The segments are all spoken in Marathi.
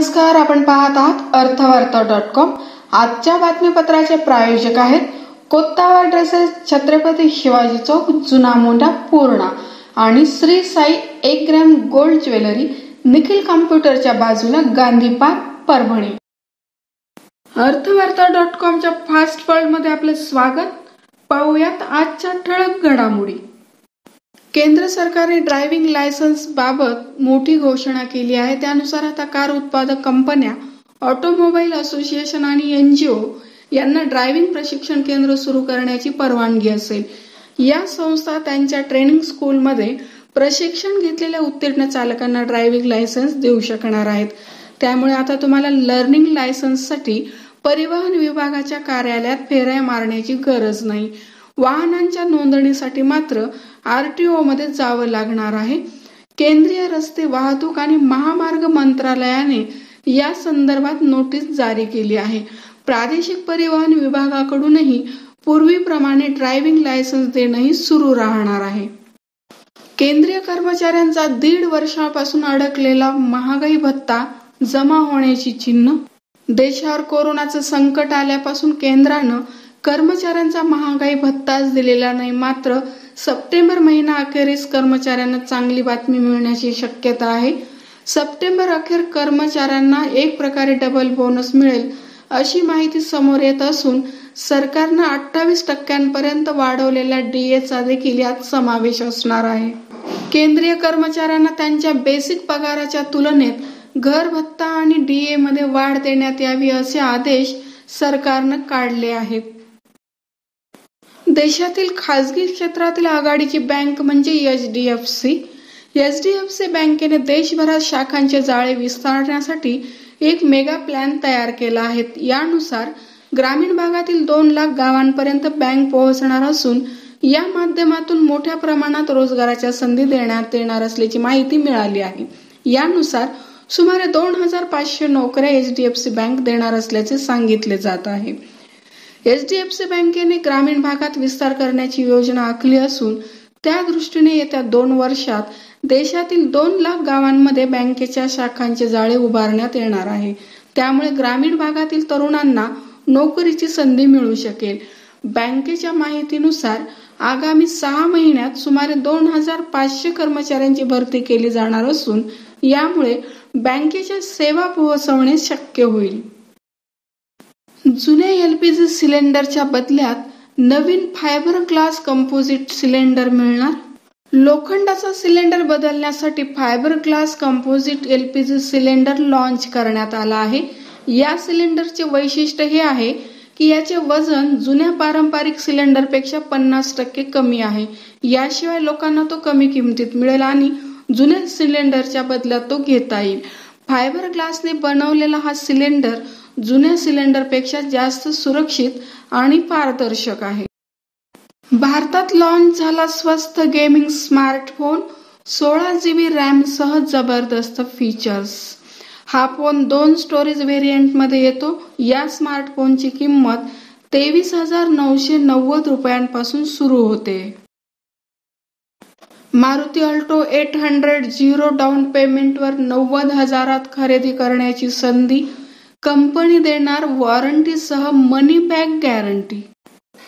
नमस्कार, आपण पाहत आहात अर्थवार्ता.com. आजच्या बातमीपत्राचे प्रायोजक आहेत कोत्तावा ड्रेसेस, छत्रपती शिवाजी चौक, जुना मोंढा, पूर्णा आणि Shri Sai 1 gram gold jewellery, Nikhil कॉम्प्युटरच्या बाजूला, गांधी पार्क, परभणी. अर्थवार्ता.com फास्ट वर्ल्ड मध्ये आपले स्वागत. पाहूयात आजच्या ठळक घडामोडी. केंद्र सरकारने ड्रायव्हिंग लायसन्स बाबत मोठी घोषणा केली आहे. त्यानुसार आता कार उत्पादक कंपन्या, ऑटोमोबाईल असोसिएशन आणि NGO यांना ड्रायव्हिंग प्रशिक्षण केंद्र सुरू करण्याची परवानगी असेल. या संस्था त्यांच्या ट्रेनिंग स्कूलमध्ये प्रशिक्षण घेतलेल्या उत्तीर्ण चालकांना ड्रायव्हिंग लायसन्स देऊ शकणार आहेत. त्यामुळे आता तुम्हाला लर्निंग लायसन्ससाठी परिवहन विभागाच्या कार्यालयात फेऱ्या मारण्याची गरज नाही. वाहनांच्या नोंदणीसाठी मात्र RTO मध्ये जावं लागणार आहे. केंद्रीय रस्ते वाहतूक आणि महामार्ग मंत्रालयाने या संदर्भात नोटीस जारी केली आहे. प्रादेशिक परिवहन विभागाकडूनही पूर्वीप्रमाणे ड्रायव्हिंग लायसन्स देणंही सुरू राहणार आहे. केंद्रीय कर्मचाऱ्यांचा 1.5 वर्षापासून अडकलेला महागाई भत्ता जमा होण्याची चिन्ह. देशावर कोरोनाचं संकट आल्यापासून केंद्रानं कर्मचाऱ्यांचा महागाई भत्ताच दिलेला नाही. मात्र सप्टेंबर महिना अखेरीस कर्मचाऱ्यांना चांगली बातमी मिळण्याची शक्यता आहे. सप्टेंबर अखेर कर्मचाऱ्यांना एक प्रकारे डबल बोनस मिळेल अशी माहिती समोर येत असून सरकारनं 28% वाढवलेल्या DA चा देखील यात समावेश असणार आहे. केंद्रीय कर्मचाऱ्यांना त्यांच्या बेसिक पगाराच्या तुलनेत घर भत्ता आणि DA मध्ये वाढ देण्यात यावी असे आदेश सरकारनं काढले आहेत. देशातील खासगी क्षेत्रातील आघाडीची बँक म्हणजे HDFC बँकेने देशभरात शाखांचे जाळे विस्तारण्यासाठी एक मेगा प्लॅन तयार केला आहे. यानुसार ग्रामीण भागातील 2 लाख गावांपर्यंत बँक पोहोचणार असून या माध्यमातून मोठ्या प्रमाणात रोजगाराच्या संधी देण्यात येणार असल्याची माहिती मिळाली आहे. यानुसार सुमारे 2500 नोकऱ्या HDFC बँक देणार असल्याचे सांगितले जात आहे. HDFC बँकेने ग्रामीण भागात विस्तार करण्याची योजना आखली असून त्या दृष्टीने येत्या 2 वर्षात देशातील 2 लाख गावांमध्ये बँकेच्या शाखांचे जाळे उभारण्यात येणार आहे. त्यामुळे ग्रामीण भागातील तरुणांना नोकरीची संधी मिळू शकेल. बँकेच्या माहितीनुसार आगामी 6 महिन्यात सुमारे 2500 कर्मचाऱ्यांची भरती केली जाणार असून यामुळे बँकेच्या सेवा पोहोचवणे शक्य होईल. जुन्या LPG सिलेंडरच्या बदल्यात नवीन फायबर ग्लास कंपोजिट सिलेंडर मिळणार. लोखंडाचा सिलेंडर बदलण्यासाठी fibre glass composite LPG cylinder launch करण्यात आला आहे. या सिलेंडरचे वैशिष्ट्य हे आहे की याचे वजन जुन्या पारंपरिक सिलेंडरपेक्षा 50% कमी आहे. याशिवाय लोकांना तो कमी किमतीत मिळेल आणि जुन्या सिलेंडरच्या बदल्यात तो घेता येईल. फायबर ग्लासने बनवलेला हा सिलेंडर जुन्या सिलेंडरपेक्षा जास्त सुरक्षित आणि पारदर्शक आहे. भारतात लॉन्च झाला स्वस्त गेमिंग स्मार्टफोन 16GB रॅम सह जबरदस्त फीचर्स. हा फोन 2 स्टोरेज व्हेरियंट मध्ये येतो. या स्मार्टफोनची किंमत 23,990 रुपयांपासून सुरू होते. मारुती अल्टो 800 झिरो डाऊन पेमेंटवर 90,000 खरेदी करण्याची संधी. कंपनी देणार वॉरंटीसह मनी बॅक गॅरंटी.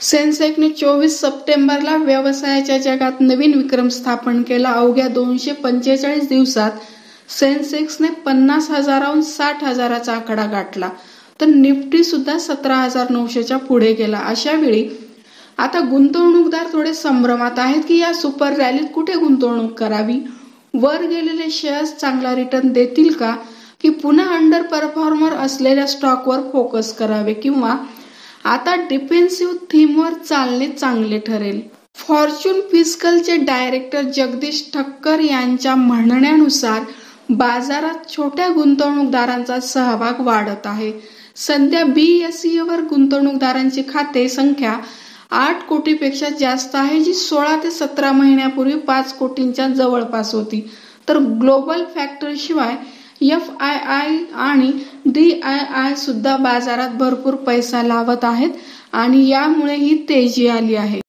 सेन्सेक्सने 24 सप्टेंबरला व्यवसायाच्या जगात नवीन विक्रम स्थापन केला. अवघ्या 245 दिवसात सेन्सेक्सने 50,000हून 60,000चा आकडा गाठला. तर निफ्टी सुद्धा 17,900च्या पुढे गेला. अशा वेळी आता गुंतवणूकदार थोडे संभ्रमात आहेत की या सुपर रॅलीत कुठे गुंतवणूक करावी. वर गेलेले शेअर्स चांगला रिटर्न देतील का, की पुन्हा अंडर परफॉर्मर असलेल्या स्टॉकवर फोकस करावे, किंवा आता डिफेन्सिव्ह थीमवर चालणे चांगले ठरेल. फॉर्च्यून फिस्कलचे डायरेक्टर जगदीश ठक्कर यांच्या म्हणण्यानुसार बाजारात छोट्या गुंतवणूकदारांचा सहभाग वाढत आहे. सध्या BSE वर गुंतवणूकदारांची खाते संख्या 8 कोटीपेक्षा जास्त आहे, जी 16 ते 17 महिन्यापूर्वी 5 कोटींच्या जवळपास होती. तर ग्लोबल फॅक्टर शिवाय FII आणि DII सुद्धा बाजारात भरपूर पैसा लावत आहेत आणि यामुळे ही तेजी आली आहे.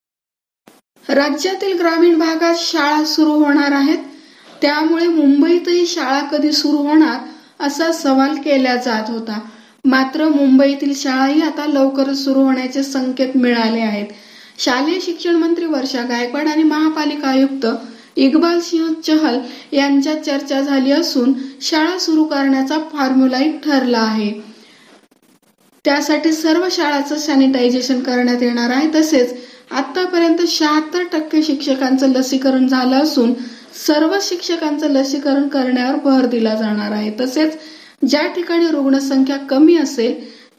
राज्यातील ग्रामीण भागात शाळा सुरू होणार आहेत. त्यामुळे मुंबईतही शाळा कधी सुरू होणार असा सवाल केला जात होता. मात्र मुंबईतील शाळाही आता लवकरच सुरू होण्याचे संकेत मिळाले आहेत. शालेय शिक्षण मंत्री वर्षा गायकवाड आणि महापालिका आयुक्त इक्बाल सिंह चहल यांच्यात चर्चा झाली असून शाळा सुरू करण्याचा फॉर्म्युलाही ठरला आहे. त्यासाठी सर्व शाळांचं सॅनिटायझेशन करण्यात येणार आहे. तसेच आतापर्यंत 76% शिक्षकांचं लसीकरण झालं असून सर्व शिक्षकांचं लसीकरण करण्यावर भर दिला जाणार आहे. तसेच ज्या ठिकाणी रुग्णसंख्या कमी असेल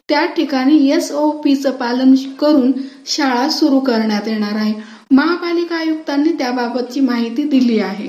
त्या ठिकाणी SOPचं पालन करून शाळा सुरू करण्यात येणार आहे. महापालिका आयुक्तांनी त्याबाबतची माहिती दिली आहे.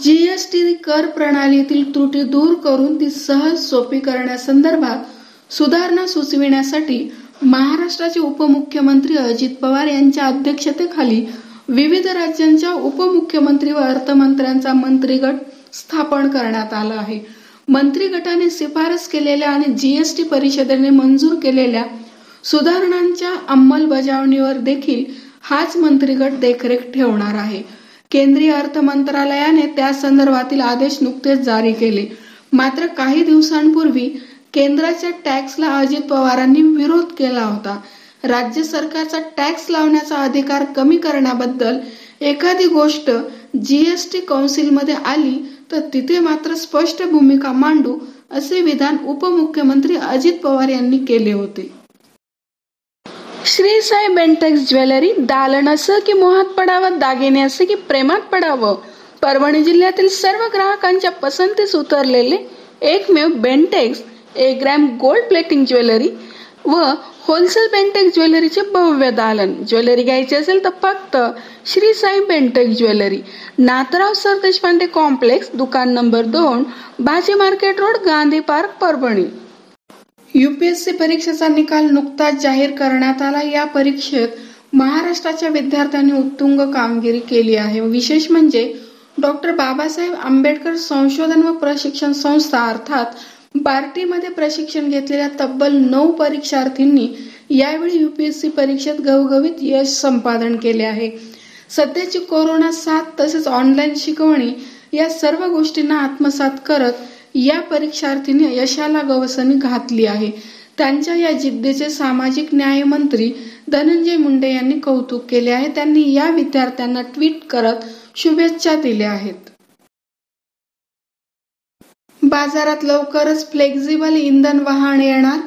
GST कर प्रणालीतील त्रुटी दूर करून ती सहज सोपी करण्यासंदर्भात सुधारणा सुचविण्यासाठी महाराष्ट्राचे उपमुख्यमंत्री अजित पवार यांच्या अध्यक्षतेखाली विविध राज्यांच्या उपमुख्यमंत्री व अर्थमंत्र्यांचा मंत्रिगट स्थापन करण्यात आला आहे. मंत्रिगटाने शिफारस केलेल्या आणि GST परिषदेने मंजूर केलेल्या सुधारणांच्या अंमलबजावणीवर देखील हाच मंत्रिगट देखरेख ठेवणार आहे. केंद्रीय अर्थ मंत्रालयाने त्या संदर्भातील आदेश नुकतेच जारी केले. मात्र काही दिवसांपूर्वी केंद्राच्या टॅक्सला अजित पवारांनी विरोध केला होता. राज्य सरकारचा टॅक्स लावण्याचा अधिकार कमी करण्याबद्दल एखादी गोष्ट GST कौन्सिलमध्ये आली तर तिथे मात्र स्पष्ट भूमिका मांडू असे विधान उपमुख्यमंत्री अजित पवार यांनी केले होते. श्री साई बेंटेक्स ज्वेलरी दालन असं की मोहात पडावं, दागिने असे की प्रेमात पडावं, परभणी जिल्ह्यातील सर्व ग्राहकांच्या पसंतीस उतरलेले एकमेव Bentex 1 gram gold plating jewellery व होलसेल बेंटेक्स ज्वेलरीचे भव्य दालन. ज्वेलरी घ्यायची असेल तर फक्त Shri Sai Bentex jewellery, Nathrao sir Deshpande complex, दुकान number 2, Bhaji market road, Gandhi park, Parbhani. UPSC परीक्षेचा निकाल नुकताच जाहीर करण्यात आला. या परीक्षेत महाराष्ट्राच्या विद्यार्थ्यांनी उत्तुंग कामगिरी केली आहे. विशेष म्हणजे डॉक्टर बाबासाहेब आंबेडकर संशोधन व प्रशिक्षण संस्था अर्थात बार्टीमध्ये प्रशिक्षण घेतलेल्या तब्बल 9 परीक्षार्थींनी यावेळी UPSC परीक्षेत घवघवीत यश संपादन केले आहे. सध्याची कोरोना साथ तसेच ऑनलाईन शिकवणी या सर्व गोष्टींना आत्मसात करत या परीक्षार्थींनी यशाला गवसणी घातली आहे. त्यांच्या या जिद्दीचे सामाजिक न्याय मंत्री धनंजय मुंडे यांनी कौतुक केले आहे. त्यांनी या विद्यार्थ्यांना ट्विट करत शुभेच्छा दिल्या आहेत. बाजारात लवकरच फ्लेक्झिबल इंधन वाहन येणार.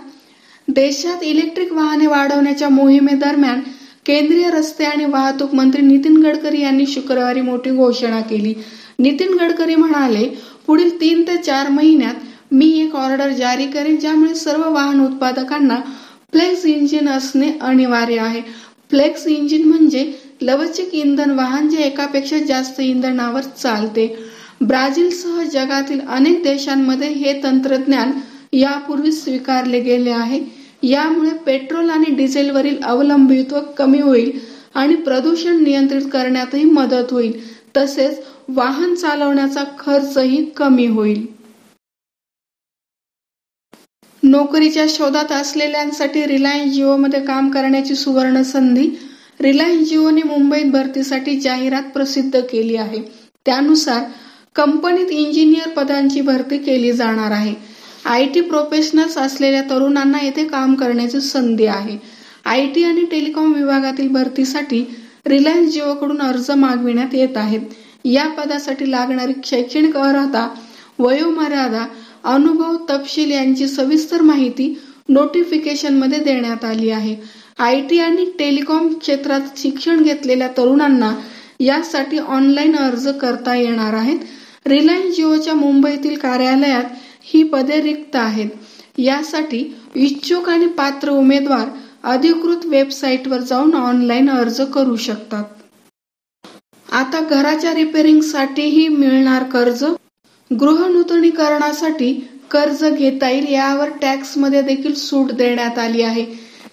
देशात इलेक्ट्रिक वाहने वाढवण्याच्या मोहिमेदरम्यान केंद्रीय रस्ते आणि वाहतूक मंत्री नितीन गडकरी यांनी शुक्रवारी मोठी घोषणा केली. नितीन गडकरी म्हणाले, पुढील 3 ते 4 महिन्यात मी एक ऑर्डर जारी करेन ज्यामुळे सर्व वाहन उत्पादकांना फ्लेक्स इंजिन असणे अनिवार्य आहे. फ्लेक्स इंजिन म्हणजे लवचिक इंधन वाहन जे एकापेक्षा जास्त इंधनावर चालते. ब्राझीलसह जगातील अनेक देशांमध्ये हे तंत्रज्ञान यापूर्वी स्वीकारले गेले आहे. यामुळे पेट्रोल आणि डिझेलवरील अवलंबित्व कमी होईल आणि प्रदूषण नियंत्रित करण्यातही मदत होईल. तसेच वाहन चालवण्याचा खर्चही कमी होईल. नोकरीच्या शोधात असलेल्यांसाठी रिलायन्स जिओमध्ये काम करण्याची सुवर्ण संधी. रिलायन्स जिओने मुंबईत भरतीसाठी जाहिरात प्रसिद्ध केली आहे. त्यानुसार कंपनीत इंजिनियर पदांची भरती केली जाणार आहे. IT प्रोफेशनल्स असलेल्या तरुणांना येथे काम करण्याची संधी आहे. IT आणि टेलिकॉम विभागातील भरतीसाठी रिलायन्स जिओकडून अर्ज मागविण्यात येत आहेत. या पदासाठी लागणारी शैक्षणिक अर्हता, वयोमर्यादा, अनुभव तपशील यांची सविस्तर माहिती नोटिफिकेशनमध्ये देण्यात आली आहे. IT आणि टेलिकॉम क्षेत्रात शिक्षण घेतलेल्या तरुणांना यासाठी ऑनलाईन अर्ज करता येणार आहेत. रिलायन्स जिओच्या मुंबईतील कार्यालयात ही पदे रिक्त आहेत. यासाठी इच्छुक आणि पात्र उमेदवार अधिकृत वेबसाईटवर जाऊन ऑनलाईन अर्ज करू शकतात. आता घराच्या रिपेअरिंगसाठीही मिळणार कर्ज. गृहनूतनीकरणासाठी कर्ज घेता येईल. यावर टॅक्समध्ये देखील सूट देण्यात आली आहे.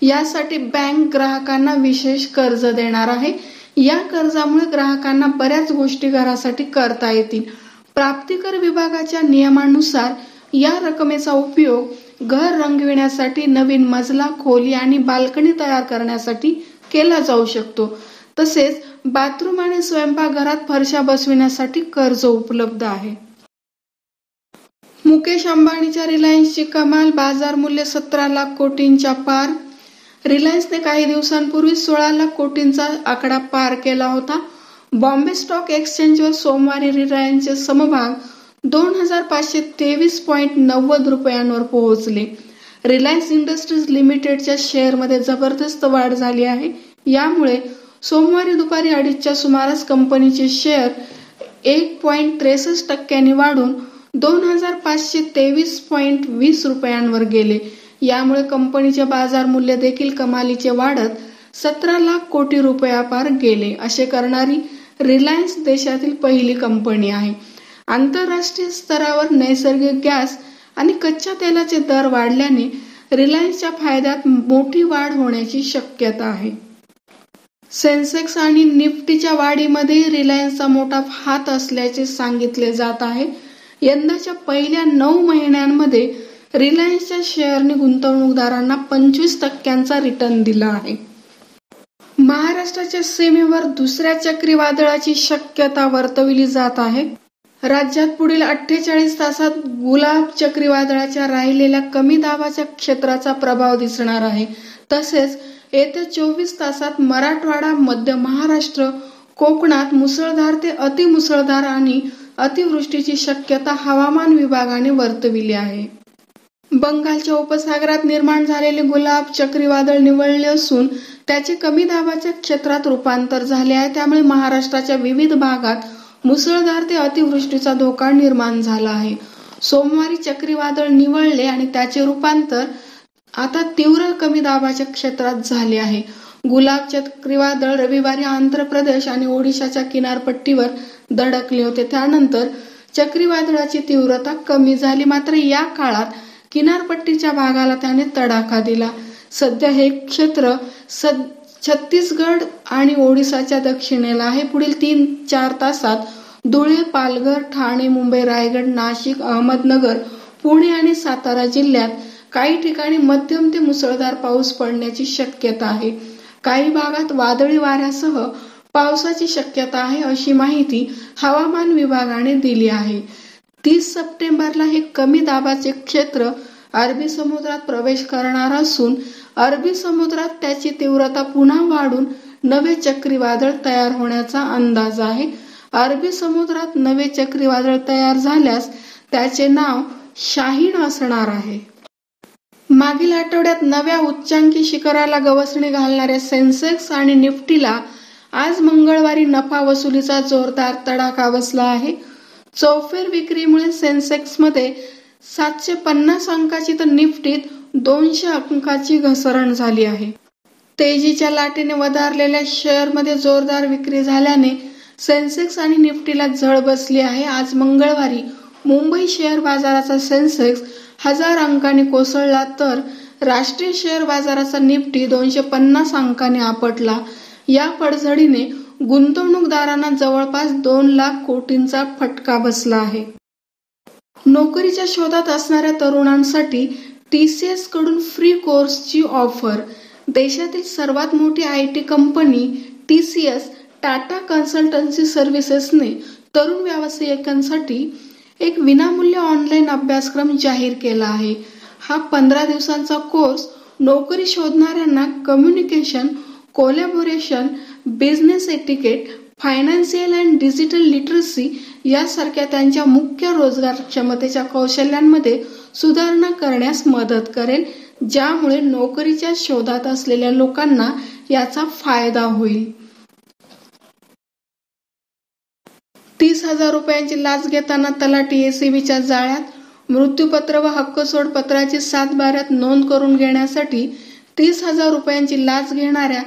यासाठी बँक ग्राहकांना विशेष कर्ज देणार आहे. या कर्जामुळे ग्राहकांना बऱ्याच गोष्टी घरासाठी करता येतील. प्राप्तिकर विभागाच्या नियमानुसार या रकमेचा उपयोग घर रंगविण्यासाठी, नवीन मजला, खोली आणि बाल्कनी तयार करण्यासाठी केला जाऊ शकतो. तसेच बाथरूम आणि स्वयंपाकघरात फरशा बसविण्यासाठी कर्ज उपलब्ध आहे. मुकेश अंबानीच्या रिलायन्सची कमाल बाजार मूल्य 17 लाख कोटींच्या पार. रिलायन्सने काही दिवसांपूर्वी 16 लाख कोटींचा आकडा पार केला होता. बॉम्बे स्टॉक एक्सचेंजवर सोमवारी रिलायन्सचे समभाग 2523.90 रुपयांवर पोहोचले. रिलायन्स इंडस्ट्रीज लिमिटेडच्या शेअरमध्ये जबरदस्त वाढ झाली आहे. यामुळे सोमवारी दुपारी 2:30च्या सुमारास कंपनीचे शेअर 1.63% वाढून 2523.20 रुपयांवर गेले. यामुळे कंपनीचे बाजार मूल्य देखील कमालीचे वाढत 17 लाख कोटी रुपयापार गेले. असे करणारी रिलायन्स देशातील पहिली कंपनी आहे. आंतरराष्ट्रीय स्तरावर नैसर्गिक गॅस आणि कच्च्या तेलाचे दर वाढल्याने रिलायन्सच्या फायद्यात मोठी वाढ होण्याची शक्यता आहे. सेन्सेक्स आणि निफ्टीच्या वाढीमध्ये रिलायन्सचा मोठा हात असल्याचे सांगितले जात आहे. यंदाच्या पहिल्या 9 महिन्यांमध्ये रिलायन्सच्या शेअरने गुंतवणूकदारांना 25% रिटर्न दिला आहे. महाराष्ट्राच्या सीमेवर दुसऱ्या चक्रीवादळाची शक्यता वर्तविली जात आहे. राज्यात पुढील 48 तासात गुलाब चक्रीवादळाच्या राहिलेल्या कमी दाबाच्या क्षेत्राचा प्रभाव दिसणार आहे. तसेच येत्या 24 तासात मराठवाडा, मध्य महाराष्ट्र, कोकणात मुसळधार ते अतिमुसळधार आणि अतिवृष्टीची शक्यता हवामान विभागाने वर्तविली आहे. बंगालच्या उपसागरात निर्माण झालेले गुलाब चक्रीवादळ निवळले असून त्याचे कमी दाबाच्या क्षेत्रात रूपांतर झाले आहे. त्यामुळे महाराष्ट्राच्या विविध भागात मुसळधार ते अतिवृष्टीचा धोका निर्माण झाला आहे. सोमवारी चक्रीवादळ निवळले आणि त्याचे रूपांतर आता तीव्र कमी दाबाच्या क्षेत्रात झाले आहे. गुलाब चक्रीवादळ रविवारी आंध्र प्रदेश आणि ओडिशाच्या किनारपट्टीवर धडकले होते. त्यानंतर चक्रीवादळाची तीव्रता कमी झाली. मात्र या काळात किनारपट्टीच्या भागाला त्याने तडाखा दिला. सध्या हे क्षेत्र छत्तीसगड आणि ओडिसाच्या दक्षिणेला आहे. पुढील 3-4 तासात धुळे, पालघर, ठाणे, मुंबई, रायगड, नाशिक, अहमदनगर, पुणे आणि सातारा जिल्ह्यात काही ठिकाणी मध्यम ते मुसळधार पाऊस पडण्याची शक्यता आहे. काही भागात वादळी वाऱ्यासह पावसाची शक्यता आहे, अशी माहिती हवामान विभागाने दिली आहे. 30 सप्टेंबरला हे कमी दाबाचे क्षेत्र अरबी समुद्रात प्रवेश करणार असून अरबी समुद्रात त्याची तीव्रता पुन्हा वाढून नवे चक्रीवादळ तयार होण्याचा अंदाज आहे. अरबी समुद्रात नवे चक्रीवादळ तयार झाल्यास त्याचे नाव शाहीन असणार आहे. मागील आठवड्यात नव्या उच्चांकी शिखराला गवसणी घालणाऱ्या सेन्सेक्स आणि निफ्टीला आज मंगळवारी नफा वसुलीचा जोरदार तडाखा बसला आहे. चौफेर विक्रीमुळे सेन्सेक्समध्ये 750 अंकाची तर निफ्टीत 200 अंकाची घसरण झाली आहे. तेजीच्या लाटेने वधारलेल्या शेअरमध्ये जोरदार विक्री झाल्याने सेन्सेक्स आणि निफ्टीला झळ बसली आहे. आज मंगळवारी मुंबई शेअर बाजाराचा सेन्सेक्स 1000 अंकांनी कोसळला तर राष्ट्रीय शेअर बाजाराचा निफ्टी 250 अंकांनी आपटला. या पडझडीने गुंतवणूकदारांना जवळपास 2 लाख कोटींचा फटका बसला आहे. नोकरीच्या शोधात असणाऱ्या तरुणांसाठी TCS कडून फ्री कोर्सची ऑफर. देशातील सर्वात मोठी IT company TCS Tata consultancy सर्व्हिसेसने तरुण व्यावसायिकांसाठी एक विनामूल्य ऑनलाईन अभ्यासक्रम जाहीर केला आहे. हा 15 दिवसांचा कोर्स नोकरी शोधणाऱ्यांना communication, collaboration, business etiquette, financial and digital literacy यासारख्या त्यांच्या मुख्य रोजगार क्षमतेच्या कौशल्यांमध्ये सुधारणा करण्यास मदत करेल, ज्यामुळे नोकरीच्या शोधात असलेल्या लोकांना याचा फायदा होईल. 30,000 रुपयांची लाच घेताना तलाठी ACBच्या जाळ्यात. मृत्यूपत्र व हक्कसोड पत्राची 7/12 नोंद करून घेण्यासाठी 30,000 रुपयांची लाच घेणाऱ्या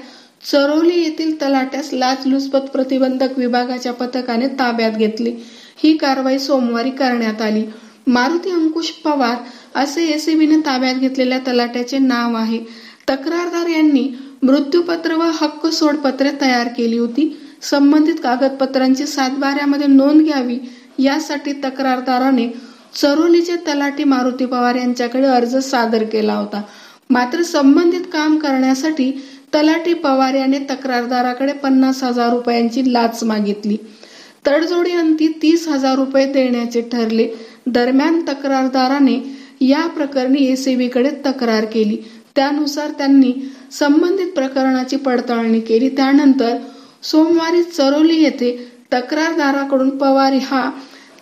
चरोली येथील तलाट्यास लाचलुचपत प्रतिबंधक विभागाच्या पथकाने ताब्यात घेतली. ही कारवाई सोमवारी करण्यात आली. मारुती अंकुश पवार असे ACBने ताब्यात घेतलेल्या तलाट्याचे नाव आहे. तक्रारदार यांनी मृत्यूपत्र व हक्क सोडपत्रे तयार केली होती. संबंधित कागदपत्रांची 7/12 नोंद घ्यावी यासाठी तक्रारदाराने चरोलीचे तलाठी मारुती पवार यांच्याकडे अर्ज सादर केला होता. मात्र संबंधित काम करण्यासाठी तलाठी पवार याने तक्रारदाराकडे 50,000 रुपयांची लाच मागितली. तडजोडी अंती 30,000 रुपये देण्याचे ठरले. दरम्यान तक्रारदाराने या प्रकरणी एसीबीकडे तक्रार केली. त्यानुसार त्यांनी संबंधित प्रकरणाची पडताळणी केली. त्यानंतर सोमवारी चरोली येथे तक्रारदाराकडून पवार हा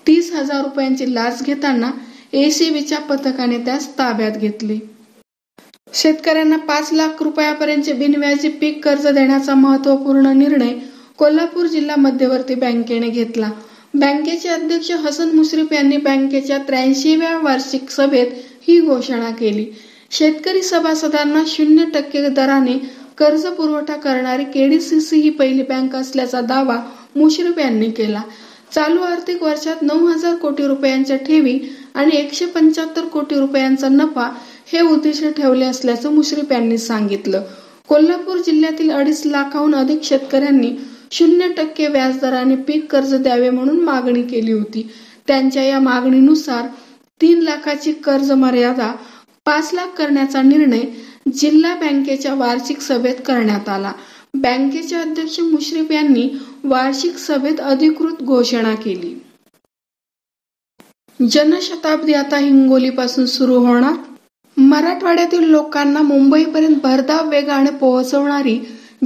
30,000 रुपयांची लाच घेताना एसीबीच्या पथकाने त्यास ताब्यात घेतले. शेतकऱ्यांना 5 लाख रुपयापर्यंतचे बिनव्याजी पीक कर्ज देण्याचा महत्त्वपूर्ण निर्णय कोल्हापूर जिल्हा मध्यवर्ती बँकेने घेतला. बँकेचे अध्यक्ष हसन मुश्रीफ यांनी बँकेच्या 83व्या वार्षिक सभेत ही घोषणा केली. शेतकरी सभासदांना 0% दराने कर्ज पुरवठा करणारी केडीसीसी ही पहिली बँक असल्याचा दावा मुश्रीफ यांनी केला. चालू आर्थिक वर्षात 9,000 कोटी रुपयांच्या ठेवी आणि 175 कोटी रुपयांचा नफा हे उद्दिष्ट ठेवले असल्याचं मुश्रीफ यांनी सांगितलं. कोल्हापूर जिल्ह्यातील 2.5 लाखाहून अधिक शेतकऱ्यांनी 0% व्याजदराने पीक कर्ज द्यावे म्हणून मागणी केली होती. त्यांच्या या मागणीनुसार 3 लाखाची कर्ज मर्यादा 5 लाख करण्याचा निर्णय जिल्हा बँकेच्या वार्षिक सभेत करण्यात आला. बँकेचे अध्यक्ष मुश्रीफ यांनी वार्षिक सभेत अधिकृत घोषणा केली. जनशताब्दी आता हिंगोलीपासून सुरू होणार. मराठवाड्यातील लोकांना मुंबईपर्यंत भरधाव वेगाने पोहोचवणारी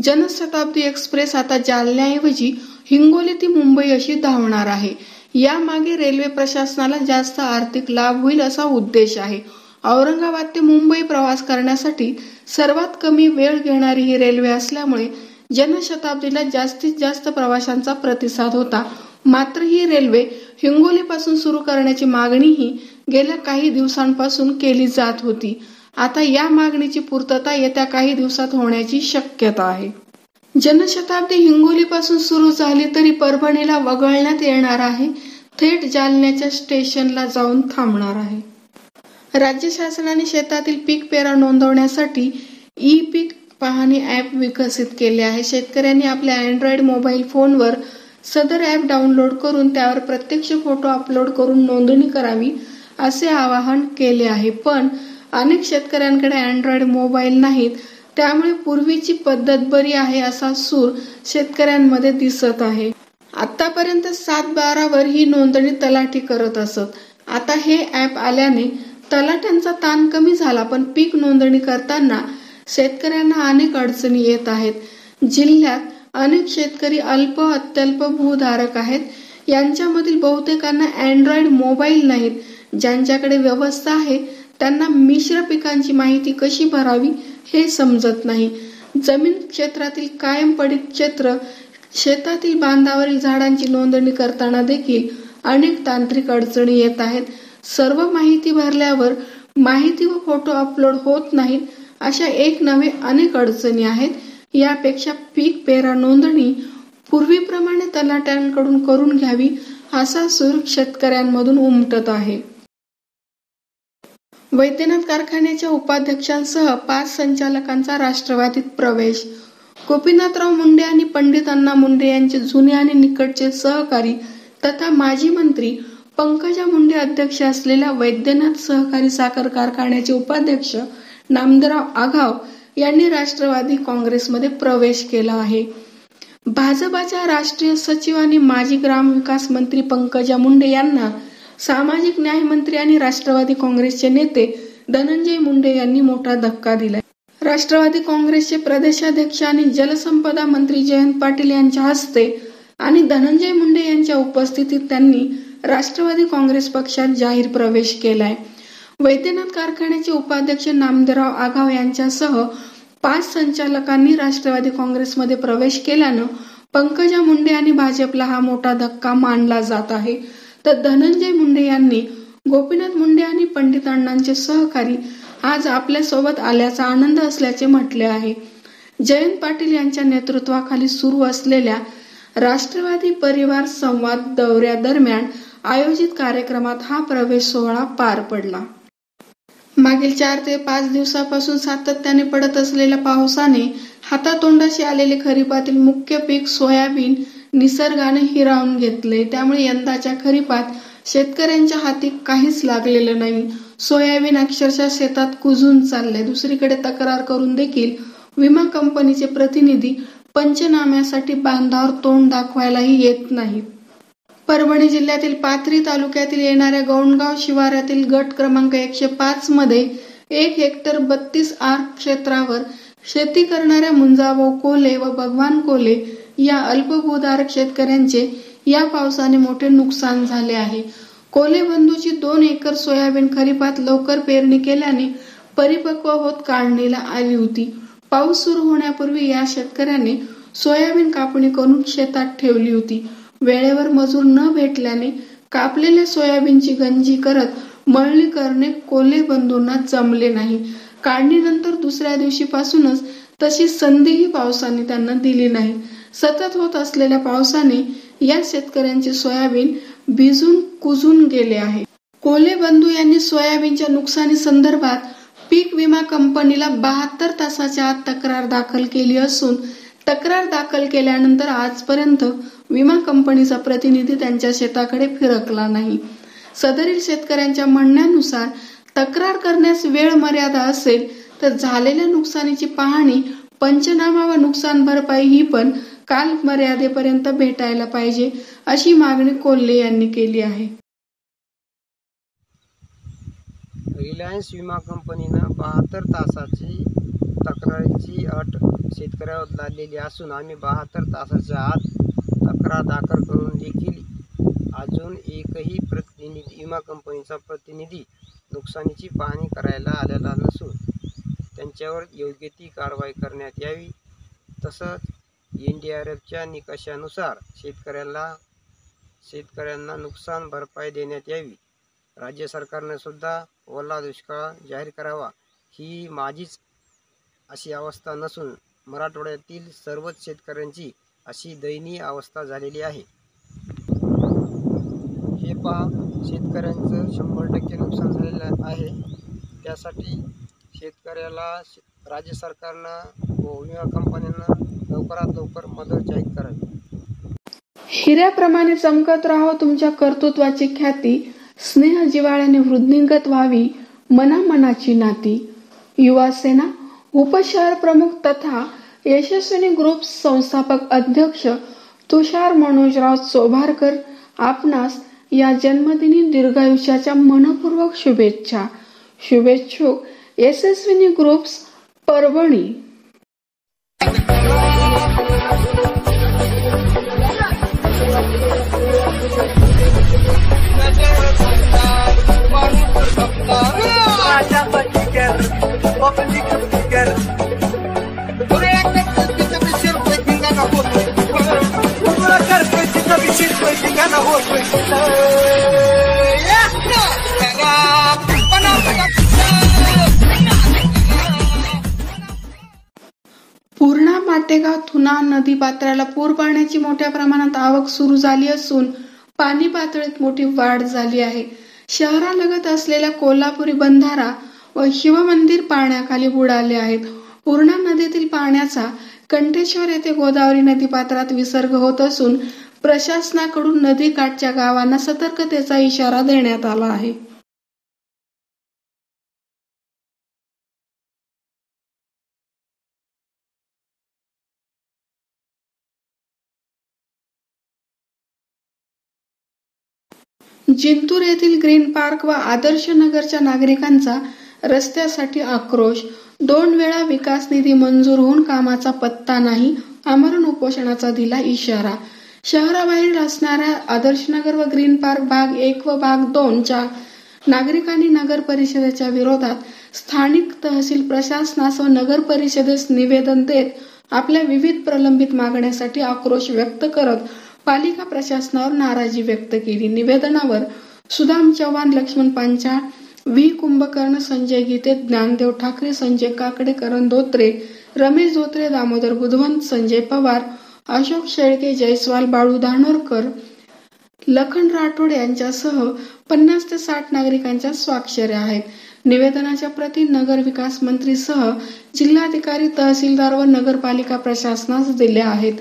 जनशताब्दी एक्सप्रेस आता जालन्याऐवजी हिंगोली ती मुंबई अशी धावणार आहे. यामागे रेल्वे प्रशासनाला जास्त आर्थिक लाभ होईल असा उद्देश आहे. औरंगाबाद ते मुंबई प्रवास करण्यासाठी सर्वात कमी वेळ घेणारी ही रेल्वे असल्यामुळे जनशताब्दीला जास्तीत जास्त प्रवाशांचा प्रतिसाद होता. मात्र ही रेल्वे हिंगोलीपासून सुरू करण्याची मागणीही गेल्या काही दिवसांपासून केली जात होती. आता या मागणीची पूर्तता येत्या काही दिवसात होण्याची शक्यता आहे. जनशताब्दी हिंगोलीपासून सुरू झाली तरी परभणीला वगळण्यात येणार आहे. थेट जालन्याच्या स्टेशनला जाऊन थांबणार आहे. राज्य शासनाने शेतातील पीक पेरा नोंदवण्यासाठी ई पीक पाहणी ॲप विकसित केले आहे. शेतकऱ्यांनी आपल्या अँड्रॉइड मोबाईल फोनवर सदर ॲप डाउनलोड करून त्यावर प्रत्यक्ष फोटो अपलोड करून नोंदणी करावी असे आवाहन केले आहे. पण अनेक शेतकऱ्यांकडे अँड्रॉइड मोबाईल नाहीत, त्यामुळे पूर्वीची पद्धत बरी आहे असा सूर शेतकऱ्यांमध्ये दिसत आहे. आतापर्यंत 7/12 वर ही नोंदणी तलाठी करत असत. आता हे ॲप आल्याने तलाठ्यांचा ताण कमी झाला, पण पीक नोंदणी करताना शेतकऱ्यांना अनेक अडचणी येत आहेत. जिल्ह्यात अनेक शेतकरी अल्प अत्यल्प भूधारक आहेत. यांच्यामधील बहुतेकांना अँड्रॉइड मोबाईल नाहीत. ज्यांच्याकडे व्यवस्था आहे त्यांना मिश्र पिकांची माहिती कशी भरावी हे समजत नाही. जमीन क्षेत्रातील कायम पडीक क्षेत्र, शेतातील बांधावरील झाडांची नोंदणी करताना देखील अनेक तांत्रिक अडचणी येत आहेत. सर्व माहिती भरल्यावर माहिती व फोटो अपलोड होत नाहीत. अशा एक नव्हे अनेक अडचणी आहेत. यापेक्षा पीक पेरा नोंदणी पूर्वीप्रमाणे तलाट्यांकडून करून घ्यावी असा सूर शेतकऱ्यांमधून उमटत आहे. वैद्यनाथ कारखान्याच्या उपाध्यक्षांसह 5 संचालकांचा राष्ट्रवादीत प्रवेश. गोपीनाथराव मुंडे आणि पंडित अण्णा मुंडे यांचे जुने आणि निकटचे सहकारी तथा माजी मंत्री पंकजा मुंडे अध्यक्ष असलेल्या वैद्यनाथ सहकारी साखर कारखान्याचे उपाध्यक्ष नामदेवराव आघाव यांनी राष्ट्रवादी काँग्रेसमध्ये प्रवेश केला आहे. भाजपाच्या राष्ट्रीय सचिव आणि माजी ग्रामविकास मंत्री पंकजा मुंडे यांना सामाजिक न्याय मंत्री आणि राष्ट्रवादी काँग्रेसचे नेते धनंजय मुंडे यांनी मोठा धक्का दिलाय. राष्ट्रवादी काँग्रेसचे प्रदेशाध्यक्ष आणि जलसंपदा मंत्री जयंत पाटील यांच्या हस्ते आणि धनंजय मुंडे यांच्या उपस्थितीत त्यांनी राष्ट्रवादी काँग्रेस पक्षात जाहीर प्रवेश केलाय. वैद्यनाथ कारखान्याचे उपाध्यक्ष नामदेवराव आघाव यांच्यासह 5 संचालकांनी राष्ट्रवादी काँग्रेसमध्ये प्रवेश केल्यानं पंकजा मुंडे आणि भाजपला हा मोठा धक्का मानला जात आहे. तर धनंजय मुंडे यांनी गोपीनाथ मुंडे आणि पंडित अण्णांचे सहकारी आज आपल्या सोबत आल्याचा आनंद असल्याचे म्हटले आहे. जयंत पाटील यांच्या नेतृत्वाखाली सुरू असलेल्या राष्ट्रवादी परिवार संवाद दौऱ्यादरम्यान आयोजित कार्यक्रमात हा प्रवेश सोहळा पार पडला. मागील 4 ते 5 दिवसापासून सातत्याने पडत असलेल्या पावसाने हातातोंडाशी आलेले खरीपातील मुख्य पीक सोयाबीन निसर्गाने हिरावून घेतले. त्यामुळे यंदाच्या खरीपात शेतकऱ्यांच्या हाती काहीच लागलेलं नाही. सोयाबीन अक्षरशः शेतात कुजून चालले. दुसरीकडे तक्रार करून देखील विमा कंपनीचे प्रतिनिधी पंचनाम्यासाठी बांधावर तोंड दाखवायलाही येत नाहीत. परभणी जिल्ह्यातील पाथरी तालुक्यातील येणाऱ्या गौंडगाव शिवारातील गट क्रमांक 105 मध्ये 1 हेक्टर 32 आर क्षेत्रावर शेती करणाऱ्या मुंजाभाऊ कोले व भगवान कोले या अल्पभूधारक शेतकऱ्यांचे या पावसाने मोठे नुकसान झाले आहे. कोले बंधूची 2 एकर सोयाबीन खरीपात लवकर पेरणी केल्याने परिपक्व होत काढणीला आली होती. पाऊस सुरू होण्यापूर्वी या शेतकऱ्याने सोयाबीन कापणी करून शेतात ठेवली होती. वेळेवर मजूर न भेटल्याने कापलेल्या सोयाबीनची गंजी करत मळणी करणे कोले बंधूंना जमले नाही. काढणीनंतर दुसऱ्या दिवशीपासूनच तशी संधीही पावसाने त्यांना दिली नाही. सतत होत असलेल्या पावसाने या शेतकऱ्यांचे सोयाबीन भिजून कुजून गेले आहे. कोले बंधू यांनी सोयाबीनच्या नुकसानी संदर्भात पीक विमा कंपनीला 72 तासाच्या आत तक्रार दाखल केली असून तक्रार दाखल केल्यानंतर आजपर्यंत विमा कंपनीचा प्रतिनिधी त्यांच्या शेताकडे फिरकला नाही. सदरील शेतकऱ्यांच्या म्हणण्यानुसार तक्रार करण्यास वेळ मर्यादा असेल तर झालेल्या नुकसानीची पाहणी, पंचनामा व नुकसान भरपाई ही पण काल मर्यादेपर्यंत भेटायला पाहिजे अशी मागणी कोल्हे यांनी केली आहे. रिलायन्स विमा कंपनीनं 72 तासाची तक्रारीची अट शेतकऱ्यावर लादलेली असून आम्ही 72 तासाच्या आत तक्रार दाखल करून देखील अजून एकही विमा कंपनीचा प्रतिनिधी नुकसानीची पाहणी करायला आलेला नसून त्यांच्यावर योग्य ती कारवाई करण्यात यावी. तसंच NDRFच्या निकषानुसार शेतकऱ्यांना नुकसान भरपाई देण्यात यावी. राज्य सरकारने सुद्धा ओला दुष्काळ जाहीर करावा. ही माझीच अशी अवस्था नसून मराठवाड्यातील सर्वच शेतकऱ्यांची अशी दयनीय अवस्था झालेली आहे. हे पहा, शेतकऱ्यांचं 100% नुकसान झालेलं आहे. त्यासाठी शेतकऱ्याला राज्य सरकारनं व विमा कंपन्यांना लवकरात लवकर मदत जाहीर करावी. हिऱ्याप्रमाणे चमकत राहो तुमच्या कर्तृत्वाची ख्याती, स्नेह जिव्हाळ्याने वृद्धिंगत व्हावी मनामनाची नाती. युवा सेना उपशहर प्रमुख तथा यशस्विनी ग्रुप संस्थापक अध्यक्ष तुषार मनोजराव चोभारकर आपणास या जन्मदिनी दीर्घायुष्याच्या मनपूर्वक शुभेच्छा. शुभेच्छुक यशस्विनी ग्रुप्स, परभणी. पूर्णा माटेगाव थुना नदी पात्राला पूर पाण्याची मोठ्या प्रमाणात आवक सुरू झाली असून पाणी पातळीत मोठी वाढ झाली आहे. शहरालगत असलेल्या कोल्हापुरी बंधारा व शिवमंदिर पाण्याखाली बुडाले आहेत. पूर्णा नदीतील पाण्याचा कंठेश्वर येथे गोदावरी नदी पात्रात विसर्ग होत असून प्रशासनाकडून नदी काठच्या गावांना सतर्कतेचा इशारा देण्यात आला आहे. जिंतूर येथील ग्रीन पार्क व आदर्श नगरच्या नागरिकांचा रस्त्यासाठी आक्रोश. 2 वेळा विकास निधी मंजूर होऊन कामाचा पत्ता नाही. आमरण उपोषणाचा दिला इशारा. शहराबाहेर असणाऱ्या आदर्शनगर व ग्रीन पार्क भाग 1 व भाग 2 च्या नागरिकांनी नगर परिषदेच्या विरोधात स्थानिक तहसील प्रशासनास व नगर परिषदेस निवेदन देत आपल्या विविध प्रलंबित मागण्यांसाठी आक्रोश व्यक्त करत पालिका प्रशासनावर नाराजी व्यक्त केली. निवेदनावर सुदाम चव्हाण, लक्ष्मण पांचाळ, व्ही कुंभकर्ण, संजय गीते, ज्ञानदेव ठाकरे, संजय काकडे, करण धोत्रे, रमेश धोत्रे, दामोदर बुधवंत, संजय पवार, अशोक शेळके, जयस्वाल, बाळू धानोरकर, लखन राठोड यांच्यासह 50 ते 60 नागरिकांच्या स्वाक्षऱ्या आहेत. निवेदनाच्या प्रती नगर विकास मंत्रीसह जिल्हाधिकारी, तहसीलदार व नगरपालिका प्रशासनास दिल्या आहेत.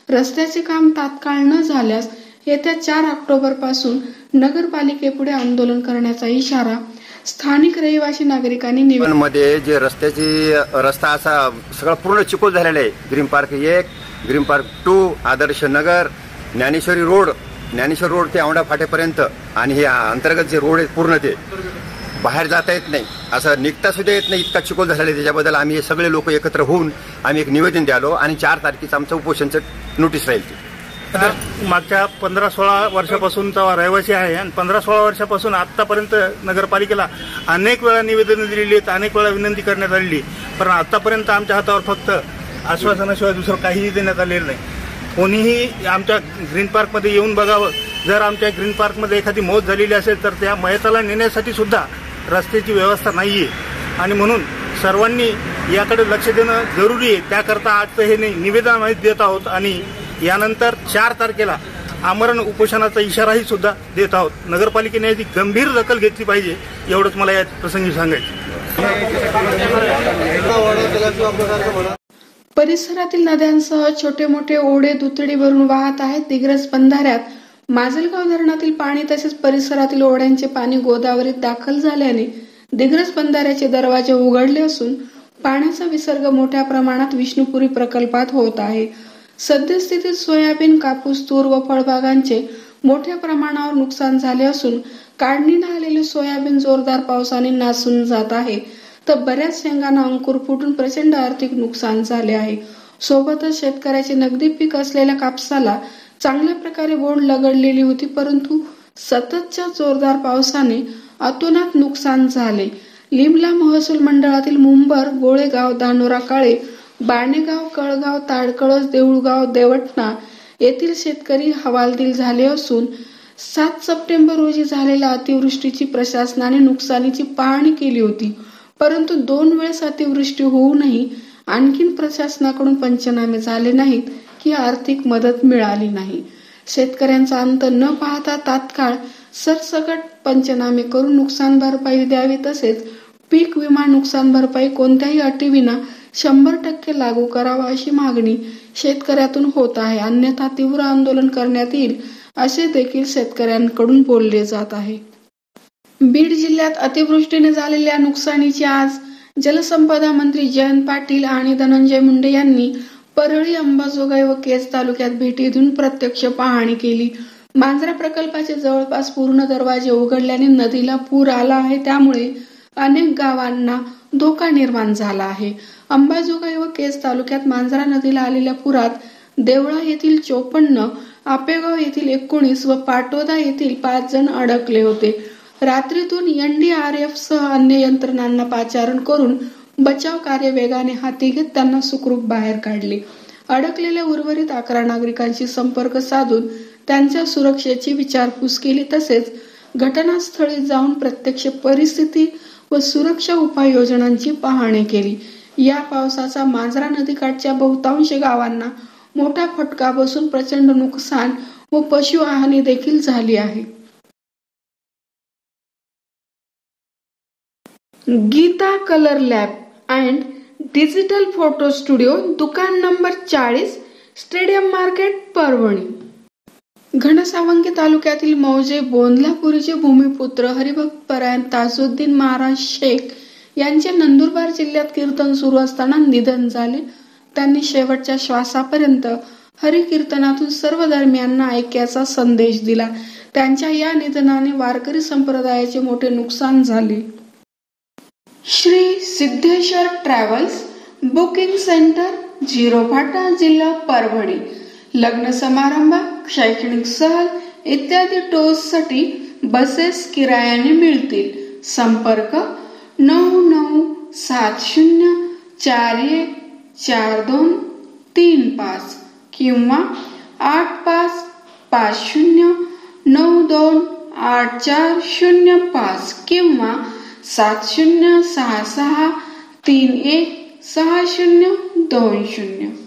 रस्त्याचे काम तात्काळ न झाल्यास येत्या 4 ऑक्टोबर पासून नगरपालिकेपुढे आंदोलन करण्याचा इशारा स्थानिक रहिवासी नागरिकांनी मध्ये जे रस्ता असा सगळा पूर्ण चिखल झालेला आहे. Green park 1, green park 2, Adarsh Nagar, Dnyaneshwari road Dnyaneshwar road ते औंढा फाट्यापर्यंत आणि हे अंतर्गत जे रोड आहेत पूर्ण ते बाहेर जाता येत नाही, असं निघता सुद्धा येत नाही, इतका चिखल झालेला आहे. त्याच्याबद्दल आम्ही हे सगळे लोक एकत्र होऊन आम्ही एक निवेदन द्यालो आणि 4 तारखेचं आमचं उपोषणचं नोटीस राहील. मागच्या 15-16 वर्षापासूनचा रहिवासी आहे आणि 15-16 वर्षापासून आतापर्यंत नगरपालिकेला अनेक वेळा निवेदनं दिलेली आहेत, अनेक वेळा विनंती करण्यात आलेली, पण आतापर्यंत आमच्या हातावर फक्त आश्वासनाशिवाय दुसरं काहीही देण्यात आलेलं नाही. कोणीही आमच्या ग्रीन पार्कमध्ये येऊन बघावं. जर आमच्या ग्रीन पार्कमध्ये एखादी मौत झालेली असेल तर त्या मयताला नेण्यासाठी सुद्धा रस्त्याची व्यवस्था नाहीये आणि म्हणून सर्वांनी याकडे लक्ष देणं जरुरी आहे. त्याकरता आजचं हे निवेदन आम्ही देत आहोत आणि यानंतर 4 तारखेला आमरण उपोषणाचा इशाराही सुद्धा देत आहोत. नगरपालिकेने याची गंभीर दखल घेतली पाहिजे, एवढंच मला या प्रसंगी सांगायचं. परिसरातील नद्यांसह छोटे मोठे ओढे दुथडी भरून वाहत आहेत. दिग्रस बंधाऱ्यात माजलगाव धरणातील पाणी तसेच परिसरातील ओढ्यांचे पाणी गोदावरीत दाखल झाल्याने दिग्रस बंधाऱ्याचे दरवाजे उघडले असून पाण्याचा विसर्ग मोठ्या प्रमाणात विष्णुपुरी प्रकल्पात होत आहे. सद्यस्थितीत सोयाबीन, कापूस, तूर व फळबागांचे मोठ्या प्रमाणावर नुकसान झाले असून काढणीला आलेले सोयाबीन जोरदार पावसाने नासून जात आहे, तर बऱ्याच शेंगांना अंकुर फुटून प्रचंड आर्थिक नुकसान झाले आहे. सोबतच शेतकऱ्याचे नगदी पीक असलेल्या कापसाला चांगल्या प्रकारे बोंड लगडलेली होती, परंतु सततच्या जोरदार पावसाने अतोनात नुकसान झाले. लिमला महसूल मंडळातील मुंबर, गोळेगाव, धानोरा काळे, बाणेगाव, कळगाव, ताडकळस, देऊळगाव, देवटणा येथील शेतकरी हवालदिल झाले असून 7 सप्टेंबर रोजी झालेल्या अतिवृष्टीची प्रशासनाने नुकसानीची पाहणी केली होती, परंतु 2 वेळेस अतिवृष्टी होऊनही आणखीन प्रशासनाकडून पंचनामे झाले नाहीत की आर्थिक मदत मिळाली नाही. शेतकऱ्यांचा अंत न पाहता तात्काळ सरसकट पंचनामे करून नुकसान भरपाई द्यावी, तसेच पीक विमा नुकसान भरपाई कोणत्याही अटीविना 100% लागू करावा अशी मागणी शेतकऱ्यातून होत आहे. अन्यथा तीव्र आंदोलन करण्यात येईल असे देखील शेतकऱ्यांकडून बोलले जात आहे. बीड जिल्ह्यात अतिवृष्टीने झालेल्या नुकसानीची आज जलसंपदा मंत्री जयंत पाटील आणि धनंजय मुंडे यांनी परळी, अंबाजोगाई व केज तालुक्यात भेटी देऊन प्रत्यक्ष पाहणी केली. मांजरा प्रकल्पाचे जवळपास पूर्ण दरवाजे उघडल्याने नदीला पूर आला आहे, त्यामुळे अनेक गावांना धोका निर्माण झाला आहे. अंबाजोगाई व केज तालुक्यात मांजरा नदीला आलेल्या पुरात देवळा येथील 54, आपेगाव येथील 19 व पाटोदा येथील 5 जण अडकले होते. रात्रीतून NDRF सह अन्य यंत्रणांना पाचारण करून बचाव कार्य वेगाने हाती घेत त्यांना सुखरूप बाहेर काढले. अडकलेल्या उर्वरित 11 नागरिकांशी संपर्क साधून त्यांच्या सुरक्षेची विचारपूस केली, तसेच घटनास्थळी जाऊन प्रत्यक्ष परिस्थिती व सुरक्षा उपाययोजनांची पाहणी केली. या पावसाचा मांजरा नदीकाठच्या बहुतांश गावांना मोठा फटका बसून प्रचंड नुकसान व पशुहानी देखील झाली आहे. Geeta colour lab and digital photo studio, दुकान number 40, stadium market, Parbhani. Ghansawangi तालुक्यातील मौजे बोंदलापुरीचे भूमिपुत्र हरिभक्त परायण ताजुद्दीन महाराज शेख यांचे नंदुरबार जिल्ह्यात कीर्तन सुरू असताना निधन झाले. त्यांनी शेवटच्या श्वासापर्यंत हरिकीर्तनातून सर्व धर्मियांना ऐक्याचा संदेश दिला. त्यांच्या या निधनाने वारकरी संप्रदायाचे मोठे नुकसान झाले. Shri Siddheshwar travels booking centre, Zirophata, जिल्हा परभणी. लग्न समारंभ, शैक्षणिक सहल इत्यादी टूर्ससाठी बसेस किरायाने मिळतील. संपर्क 9970414235 किंवा 8550928405 किंवा 7066316020.